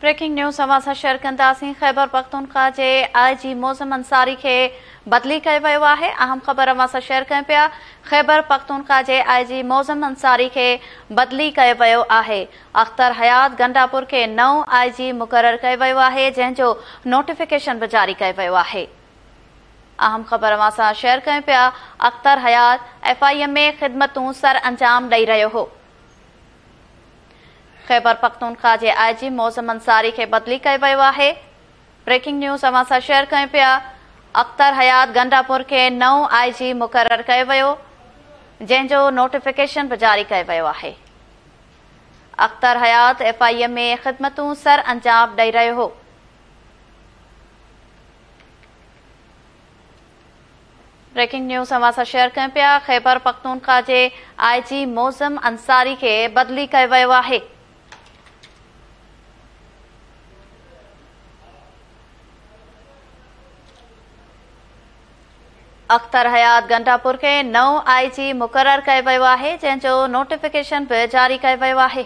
Breaking news अवां सां share कंदासीं। ख़ैबर पख्तूनख्वा जे IG मोज़म अंसारी खे बदली कयो वियो आहे। अहम ख़बर अवां सां शेयर कयूं पिया। ख़ैबर पख्तूनख्वा जे IG मोज़म अंसारी खे बदली कयो वियो आहे। अख्तर हयात गंडापुर खे नओं IG मुक़रर कयो वियो आहे, जंहिंजो नोटिफिकेशन बि जारी कयो वियो आहे। अहम ख़बर अवां सां शेयर कयूं पिया। अख्तर हयात FIM में ख़िदमतूं सर अंजाम ॾेई रहियो हो। ख़ैबर पख्तूनख्वा जे IG मोज़म अंसारी खे बदली कयो वियो आहे। ब्रेकिंग न्यूज़ अवां सां शेयर कयूं पिया। अख्तर हयात गंडापुर खे नओं IG मुक़रर कयो वियो, जंहिंजो नोटिफिकेशन बि जारी कयो वियो आहे। अख्तर हयात FIM में ख़िदमतूं सर अंजाम ॾेई रहियो हो। ब्रेकिंग न्यूज़ अवां सां शेयर कयूं पिया। ख़ैबर पख्तूनख्वा जे IG मोज़म अंसारी खे बदली कयो वियो आहे। अख्तर हयात गंडापुर खे नओं IG मुक़रर कयो वियो आहे, जंहिंजो नोटिफिकेशन बि जारी कयो वियो आहे।